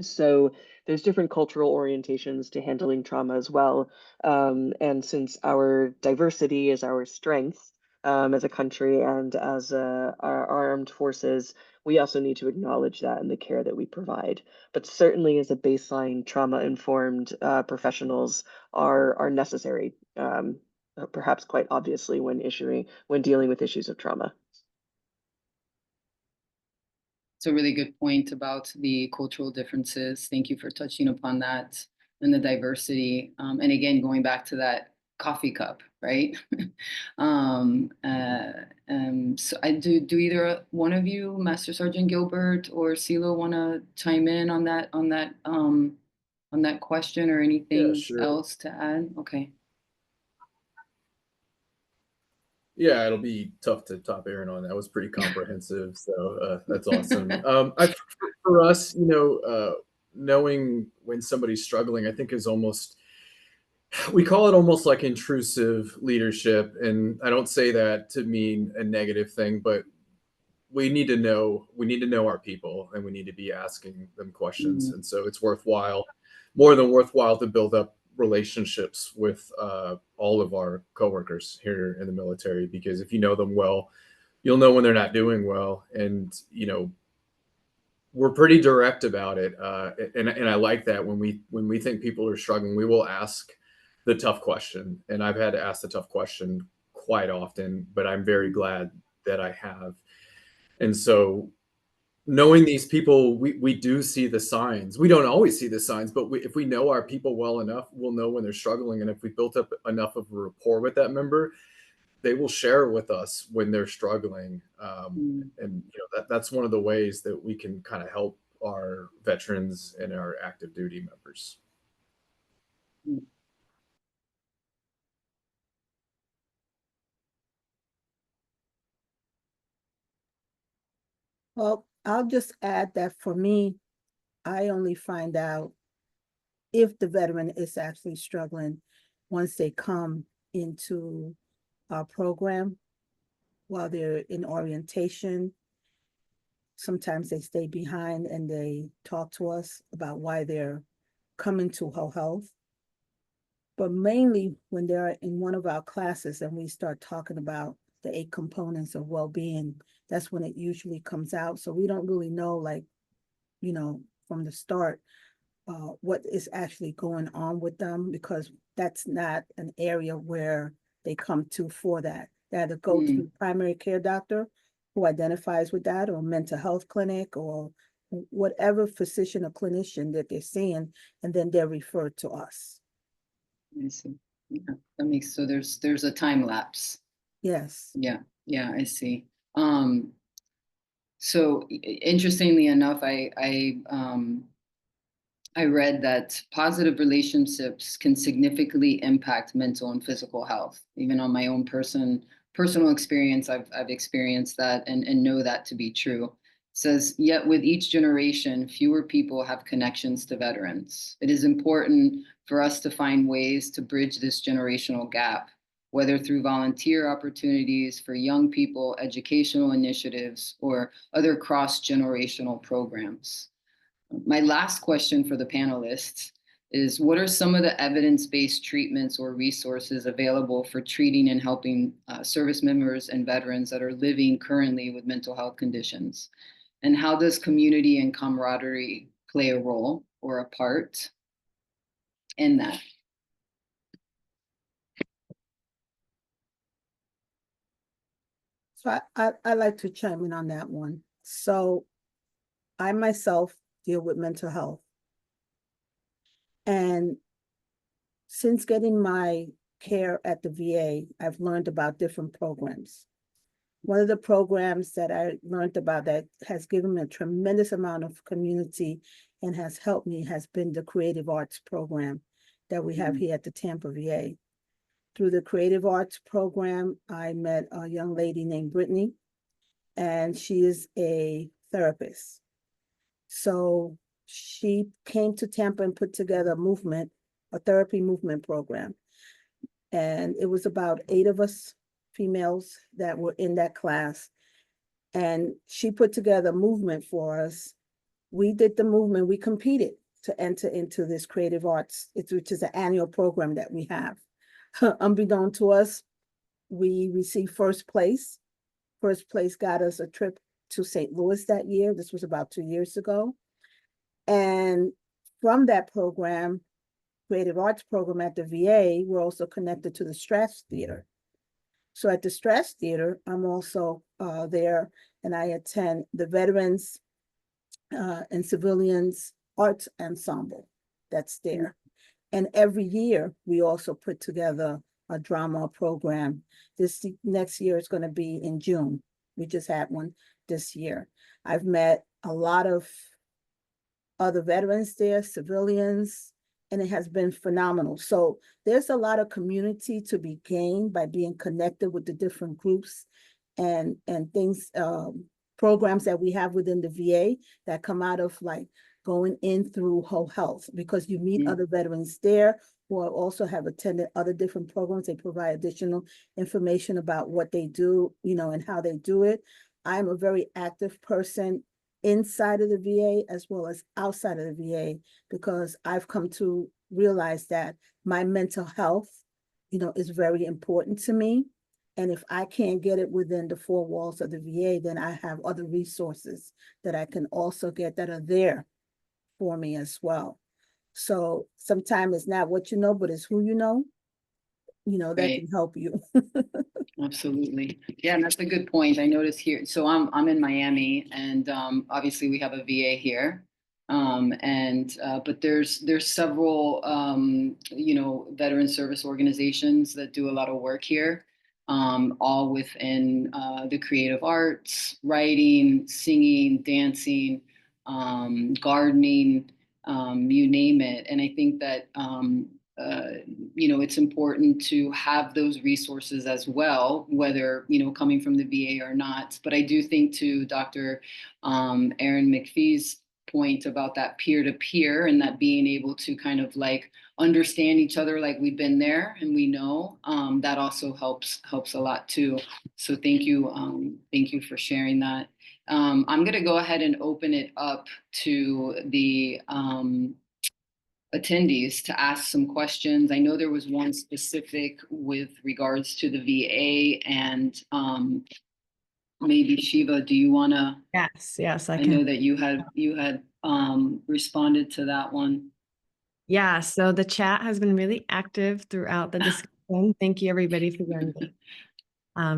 So there's different cultural orientations to handling trauma as well. And since our diversity is our strength as a country and as our armed forces, we also need to acknowledge that in the care that we provide. But certainly, as a baseline, trauma-informed professionals are necessary, perhaps quite obviously when dealing with issues of trauma. It's a really good point about the cultural differences. Thank you for touching upon that and the diversity. And again, going back to that coffee cup, right? So I do either one of you, Master Sergeant Gilbert or CeeLo, want to chime in on that question or Yeah, anything sure. else to add? Okay. Yeah, it'll be tough to top Aaron on. That was pretty comprehensive, so that's awesome. For us, you know, knowing when somebody's struggling, I think is almost we call it almost like intrusive leadership, and I don't say that to mean a negative thing, but we need to know our people, and we need to be asking them questions, and so it's worthwhile, more than worthwhile, to build up relationships with all of our coworkers here in the military, because if you know them well, you'll know when they're not doing well, and you know we're pretty direct about it, and I like that when we think people are struggling, we will ask the tough question, and I've had to ask the tough question quite often, but I'm very glad that I have. And so knowing these people, we do see the signs. We don't always see the signs, but if we know our people well enough, we'll know when they're struggling. And if we built up enough of a rapport with that member, they will share with us when they're struggling. And you know that's one of the ways that we can kind of help our veterans and our active duty members. Well, I'll just add that for me, I only find out if the veteran is actually struggling once they come into our program while they're in orientation. Sometimes they stay behind and they talk to us about why they're coming to whole health. But mainly when they're in one of our classes and we start talking about the 8 components of well-being, that's when it usually comes out. So we don't really know, like, you know, from the start, what is actually going on with them, because that's not an area where they come to for that. They either go to the primary care doctor who identifies with that, or mental health clinic, or whatever physician or clinician that they're seeing, and then they're referred to us. I see. Yeah, that makes, so there's a time lapse. Yes. Yeah, I see. So interestingly enough, I read that positive relationships can significantly impact mental and physical health. Even on my own personal experience, I've experienced that and know that to be true. It says, yet with each generation, fewer people have connections to veterans. It is important for us to find ways to bridge this generational gap, whether through volunteer opportunities for young people, educational initiatives, or other cross-generational programs. My last question for the panelists is, what are some of the evidence-based treatments or resources available for treating and helping service members and veterans that are living currently with mental health conditions? And how does community and camaraderie play a role or a part in that? So I like to chime in on that one. So I myself deal with mental health. And since getting my care at the VA, I've learned about different programs. one of the programs that I learned about that has given me a tremendous amount of community and has helped me has been the creative arts program that we have here at the Tampa VA. Through the creative arts program, I met a young lady named Brittany, and she is a therapist. So she came to Tampa and put together a therapy movement program. And it was about 8 of us females that were in that class. And she put together a movement for us. We did the movement, we competed to enter into this creative arts, which is an annual program that we have. Unbeknown to us, we received first place. First place got us a trip to St. Louis that year. This was about 2 years ago. And from that program, creative arts program at the VA, we're also connected to the Strass Theater. So at the Strass Theater, I'm also there, and I attend the Veterans and Civilians Arts Ensemble that's there. And every year, we also put together a drama program. This next year is going to be in June. We just had one this year. I've met a lot of other veterans there, civilians, and it has been phenomenal. So there's a lot of community to be gained by being connected with the different groups and things, programs that we have within the VA that come out of like going in through whole health, because you meet other veterans there who also have attended other different programs. They provide additional information about what they do, and how they do it. I'm a very active person inside of the VA as well as outside of the VA, because I've come to realize that my mental health, is very important to me. And if I can't get it within the 4 walls of the VA, then I have other resources that I can also get that are there for me as well. So sometimes it's not what you know, but it's who you know, that Right. can help you. Absolutely. Yeah, and that's a good point. I noticed here, so I'm in Miami, and obviously we have a VA here. But there's several veteran service organizations that do a lot of work here, all within the creative arts, writing, singing, dancing, gardening, you name it. And I think that it's important to have those resources as well, whether, coming from the VA or not. But I do think, to Dr. Erin McPhee's point about that peer-to-peer, and that being able to kind of like understand each other, like we've been there and we know, that also helps a lot too. So thank you for sharing that. I'm going to go ahead and open it up to the attendees to ask some questions. I know there was one specific with regards to the VA, and maybe Shiva, do you want to? Yes, I I can. know that you had responded to that one. Yeah, so the chat has been really active throughout the discussion. Thank you, everybody, for joining.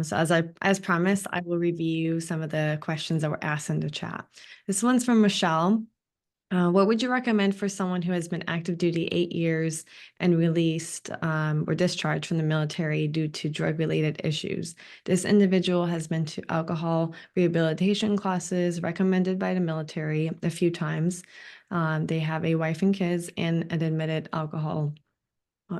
So as promised, I will review some of the questions that were asked in the chat. This one's from Michelle. What would you recommend for someone who has been active duty 8 years and released or discharged from the military due to drug-related issues? This individual has been to alcohol rehabilitation classes recommended by the military a few times. They have a wife and kids and an admitted alcohol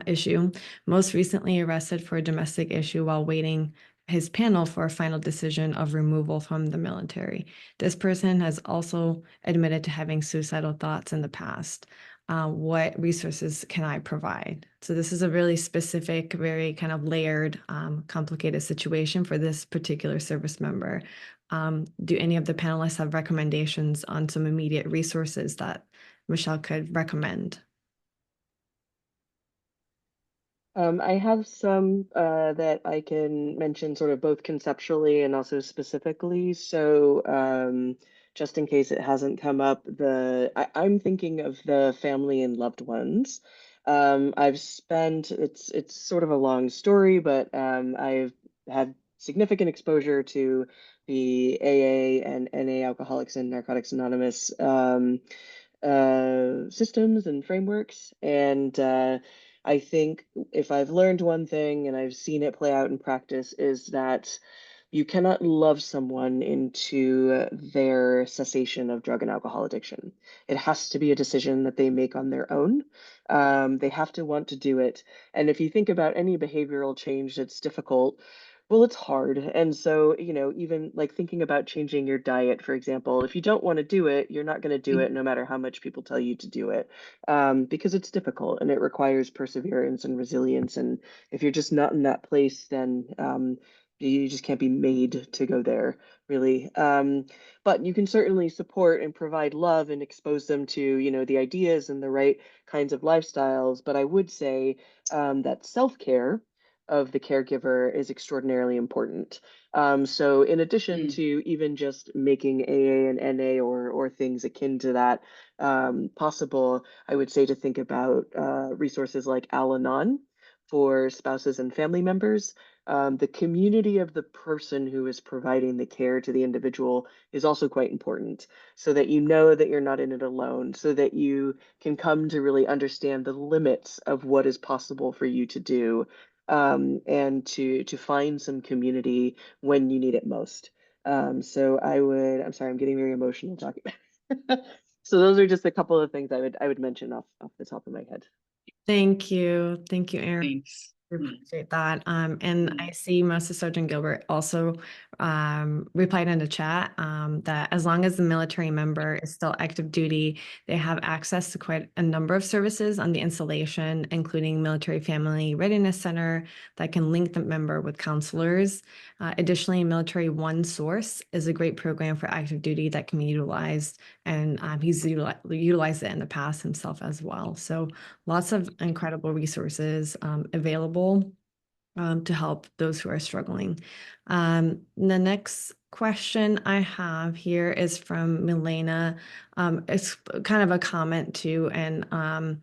issue. Most recently arrested for a domestic issue while waiting his panel for a final decision of removal from the military. This person has also admitted to having suicidal thoughts in the past. What resources can I provide? So this is a really specific, very kind of layered, complicated situation for this particular service member. Do any of the panelists have recommendations on some immediate resources that Michelle could recommend? I have some that I can mention sort of both conceptually and also specifically. So just in case it hasn't come up, I'm thinking of the family and loved ones. It's sort of a long story, but I've had significant exposure to the AA and NA Alcoholics and Narcotics Anonymous systems and frameworks. And I think if I've learned one thing and I've seen it play out in practice, is that You cannot love someone into their cessation of drug and alcohol addiction. It has to be a decision that they make on their own. They have to want to do it. And if you think about any behavioral change that's difficult, well, it's hard. And so, even like thinking about changing your diet, for example, if you don't want to do it, you're not going to do it no matter how much people tell you to do it, because it's difficult and it requires perseverance and resilience. And if you're just not in that place, then you just can't be made to go there, really. But you can certainly support and provide love and expose them to, the ideas and the right kinds of lifestyles. But I would say that self-care of the caregiver is extraordinarily important. So in addition to even just making AA and NA or things akin to that possible, I would say to think about resources like Al-Anon for spouses and family members. The community of the person who is providing the care to the individual is also quite important, so that you know that you're not in it alone, so that you can come to really understand the limits of what is possible for you to do, and to find some community when you need it most. I'm sorry, I'm getting very emotional talking. So those are just a couple of things I would mention off the top of my head. Thank you, Erin. Thanks. I appreciate that. And I see Master Sergeant Gilbert also replied in the chat that as long as the military member is still active duty, they have access to quite a number of services on the installation, including Military Family Readiness Center that can link the member with counselors. Additionally, Military One Source is a great program for active duty that can be utilized, and he's utilized it in the past himself as well. So lots of incredible resources available to help those who are struggling. The next question I have here is from Milena. It's kind of a comment too, and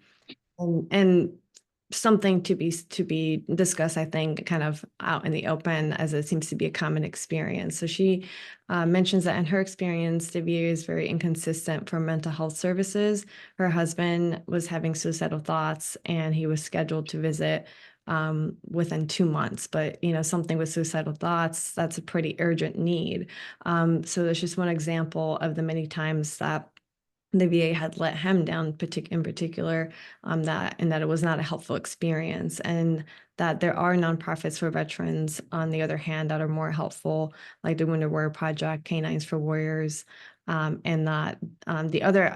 something to be discussed, I think, kind of out in the open, as it seems to be a common experience. So she mentions that in her experience, the VA is very inconsistent for mental health services. Her husband was having suicidal thoughts, and he was scheduled to visit within 2 months. But something with suicidal thoughts, that's a pretty urgent need. So that's just one example of the many times that the VA had let him down in particular, that it was not a helpful experience, and that there are nonprofits for veterans, on the other hand, that are more helpful, like the Wounded Warrior Project, Canines for Warriors, and that the other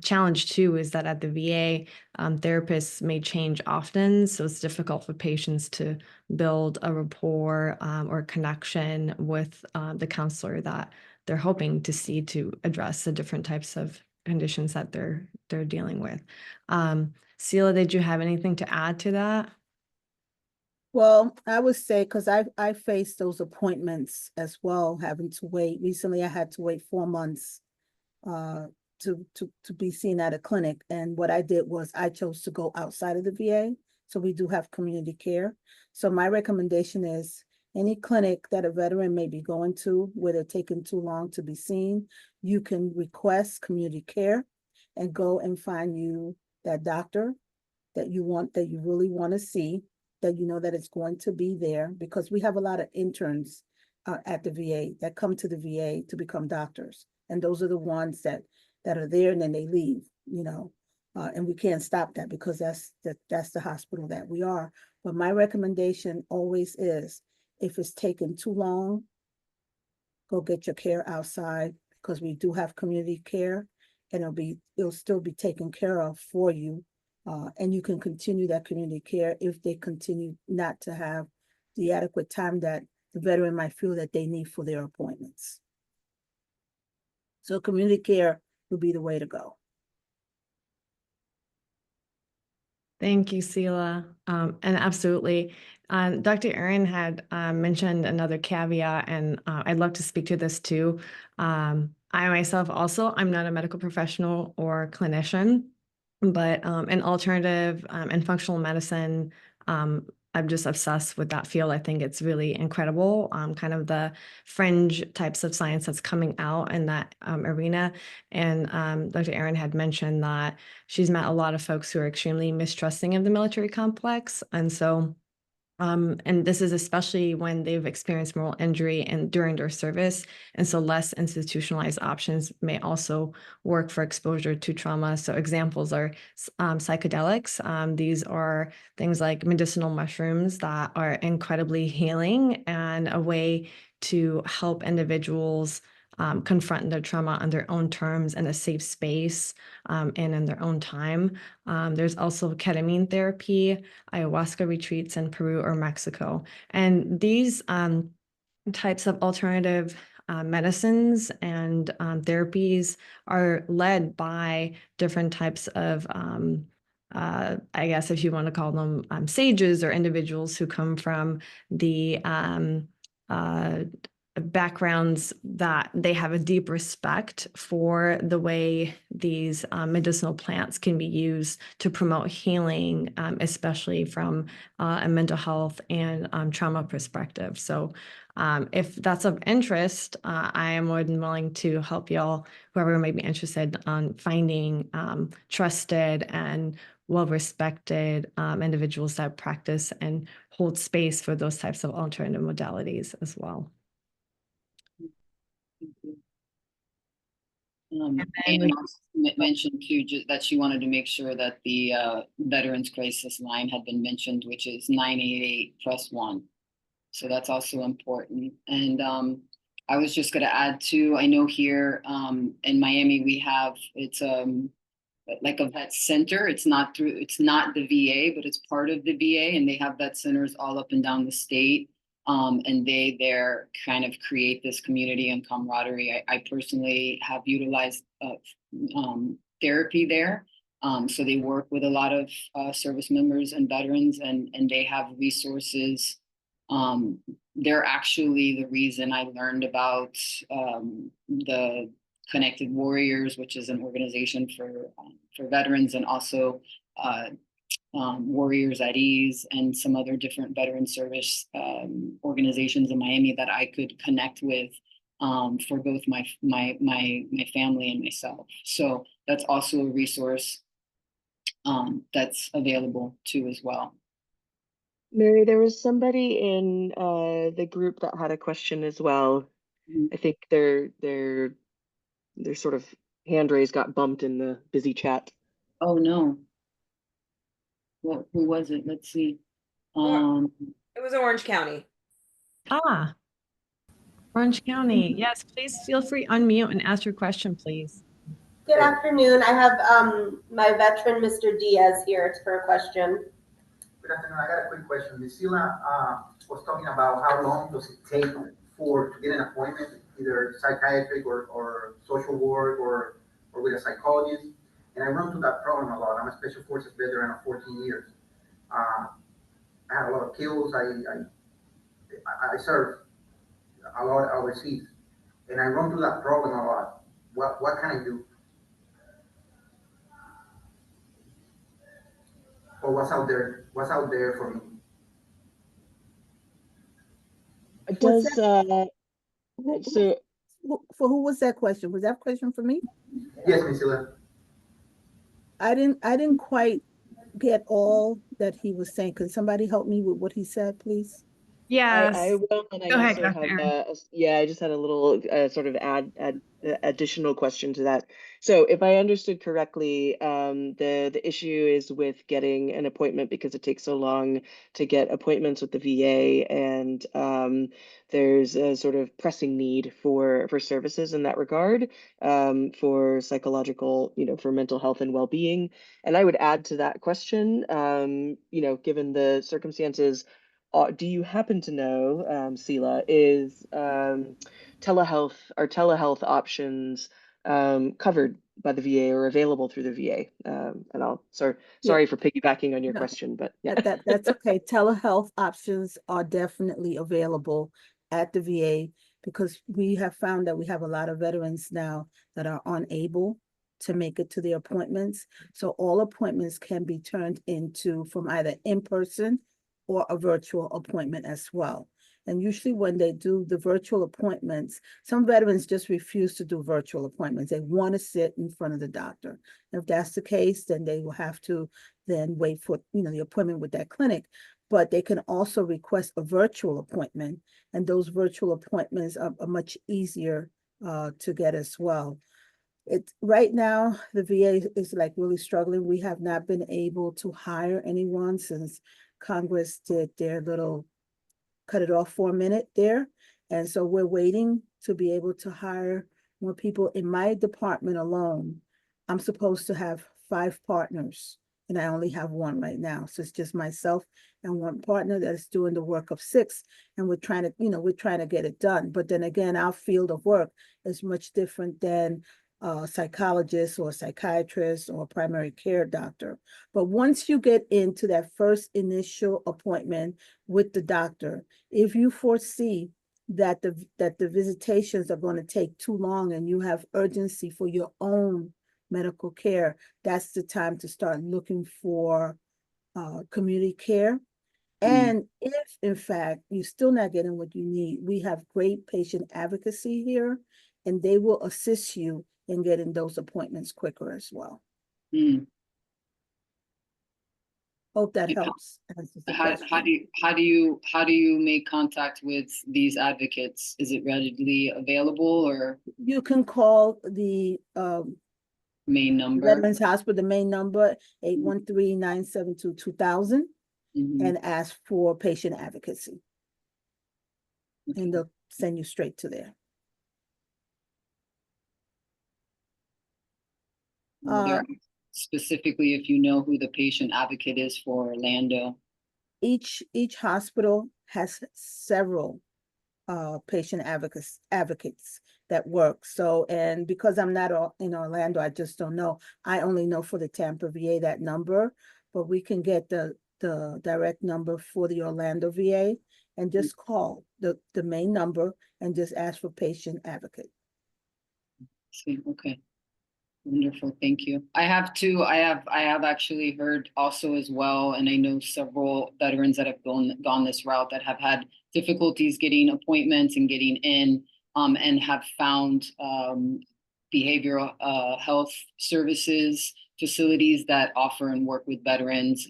challenge too is that at the VA, therapists may change often, so it's difficult for patients to build a rapport or connection with the counselor that they're hoping to see to address the different types of conditions that they're dealing with. Sela, did you have anything to add to that? Well, I would say, because I faced those appointments as well, having to wait. Recently, I had to wait 4 months to be seen at a clinic. And what I did was I chose to go outside of the VA. So we do have community care. So my recommendation is any clinic that a veteran may be going to where they're taking too long to be seen, you can request community care and go and find you that doctor that you really want to see, that you know that it's going to be there, because we have a lot of interns at the VA that come to the VA to become doctors. And those are the ones that are there and then they leave, and we can't stop that because that's the hospital that we are. But my recommendation always is, if it's taken too long, go get your care outside, because we do have community care, and it'll still be taken care of for you. And you can continue that community care if they continue not to have the adequate time that the veteran might feel that they need for their appointments. So community care would be the way to go. Thank you, Sela. And absolutely. Dr. Erin had mentioned another caveat, and I'd love to speak to this too. I myself also, I'm not a medical professional or clinician, but in alternative and functional medicine, I'm just obsessed with that field. I think it's really incredible, kind of the fringe types of science that's coming out in that arena. And Dr. Erin had mentioned that she's met a lot of folks who are extremely mistrusting of the military complex. And so And this is especially when they've experienced moral injury and during their service. And so less institutionalized options may also work for exposure to trauma. So examples are psychedelics. These are things like medicinal mushrooms that are incredibly healing and a way to help individuals confront their trauma on their own terms in a safe space and in their own time. There's also ketamine therapy, ayahuasca retreats in Peru or Mexico. And these types of alternative medicines and therapies are led by different types of I guess if you want to call them sages or individuals who come from the backgrounds that they have a deep respect for the way these medicinal plants can be used to promote healing, especially from a mental health and trauma perspective. So if that's of interest, I am more than willing to help y'all, whoever may be interested, on finding trusted and well-respected individuals that practice and hold space for those types of alternative modalities as well. And also mentioned too that she wanted to make sure that the Veterans Crisis line had been mentioned, which is 988+1. So that's also important. And I was just going to add too, I know here in Miami we have, it's like a vet center. It's not the VA, but it's part of the VA, and they have vet centers all up and down the state. And they there kind of create this community and camaraderie. I personally have utilized therapy there. So they work with a lot of service members and veterans, and they have resources. They're actually the reason I learned about the Connected Warriors, which is an organization for veterans, and also Warriors at Ease and some other different veteran service organizations in Miami that I could connect with for both my family and myself. So that's also a resource that's available too as well. Mary, there was somebody in the group that had a question as well. Mm-hmm. I think their sort of hand raise got bumped in the busy chat. Oh no. Well, who was it? Let's see. It was Orange County. Orange County. Yes, please feel free to unmute and ask your question, please. Good afternoon. I have my veteran, Mr. Diaz, here. It's for a question. Good afternoon. I got a quick question. Ms. Sila was talking about how long does it take to get an appointment, either psychiatric or social work or with a psychologist. And I run into that problem a lot. I'm a special forces veteran of 14 years. I had a lot of kills. I served a lot overseas, and I run into that problem a lot. What can I do? Or what's out there? What's out there for me? Does for who was that question? Was that a question for me? Yes, Ms. Sila. I didn't quite get all that he was saying. Could somebody help me with what he said, please? Yes. I will, and I Go ahead, also Dr. have I just had a little sort of additional question to that. So if I understood correctly, the issue is with getting an appointment because it takes so long to get appointments with the VA, and there's a sort of pressing need for services in that regard, for psychological, for mental health and well-being. And I would add to that question, given the circumstances, do you happen to know, Sila, is telehealth options covered by the VA or available through the VA? And I'll sorry for piggybacking on your question, but yeah. That's okay. Telehealth options are definitely available at the VA, because we have found that we have a lot of veterans now that are unable to make it to their appointments. So all appointments can be turned into from either in person or a virtual appointment as well. And usually when they do the virtual appointments, some veterans just refuse to do virtual appointments. They want to sit in front of the doctor. And if that's the case, then they will have to then wait for the appointment with that clinic. but they can also request a virtual appointment, and those virtual appointments are much easier to get as well. Right now, the VA is like really struggling. We have not been able to hire anyone since Congress did their little cut it off for a minute there. And so we're waiting to be able to hire more people. In my department alone, I'm supposed to have 5 partners, and I only have 1 right now. So it's just myself and 1 partner that's doing the work of 6. And we're trying to, we're trying to get it done. But then again, our field of work is much different than a psychologist or a psychiatrist or a primary care doctor. But once you get into that first initial appointment with the doctor, if you foresee that the visitations are going to take too long and you have urgency for your own medical care, that's the time to start looking for community care. And if in fact you're still not getting what you need, we have great patient advocacy here, and they will assist you in getting those appointments quicker as well. Hope that helps. How do you make contact with these advocates? Is it readily available, or you can call the main number? Veterans Hospital, the main number 813-972-2000, and ask for patient advocacy, and they'll send you straight to there. Specifically, if you know who the patient advocate is for Orlando. Each hospital has several patient advocates that work. So, and because I'm not in Orlando, I just don't know. I only know for the Tampa VA that number, but we can get the direct number for the Orlando VA and just call the main number and just ask for patient advocate. See, okay. Wonderful, thank you. I have actually heard also as well, and I know several veterans that have gone this route that have had difficulties getting appointments and getting in, and have found behavioral health services facilities that offer and work with veterans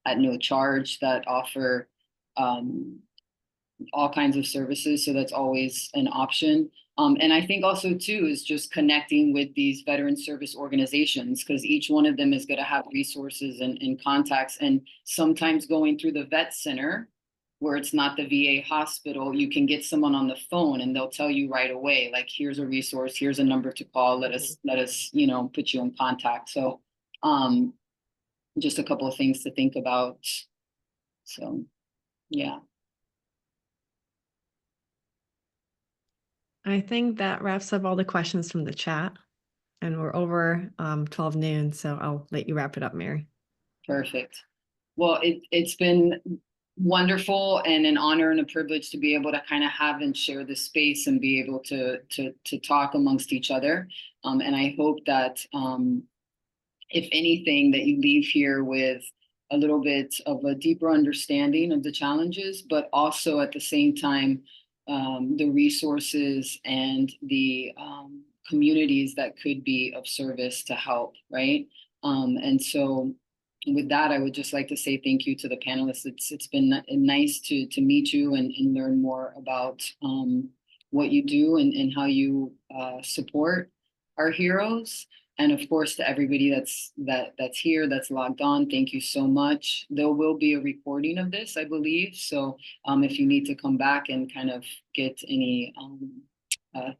at no charge, that offer all kinds of services. So that's always an option. And I think also too is just connecting with these veteran service organizations, because each one of them is going to have resources and contacts. And sometimes going through the vet center, where it's not the VA hospital, you can get someone on the phone and they'll tell you right away, like, here's a resource, here's a number to call, let us put you in contact. So just a couple of things to think about. So yeah. I think that wraps up all the questions from the chat, and we're over 12 noon, so I'll let you wrap it up, Mary. Perfect. Well, it's been wonderful and an honor and a privilege to be able to kind of have and share this space and be able to talk amongst each other. And I hope that if anything, that you leave here with a little bit of a deeper understanding of the challenges, but also at the same time, the resources and the communities that could be of service to help, right? And so with that, I would just like to say thank you to the panelists. It's been nice to meet you and learn more about what you do and how you support our heroes. And of course, to everybody that's here, that's logged on, thank you so much. There will be a recording of this, I believe. So if you need to come back and kind of get any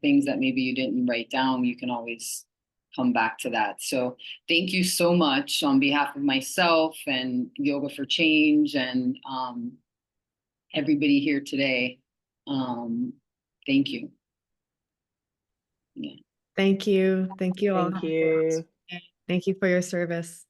things that maybe you didn't write down, you can always come back to that. So thank you so much on behalf of myself and Yoga for Change and everybody here today. Thank you. Yeah. Thank you. Thank you all. Thank you. Thank you for your service.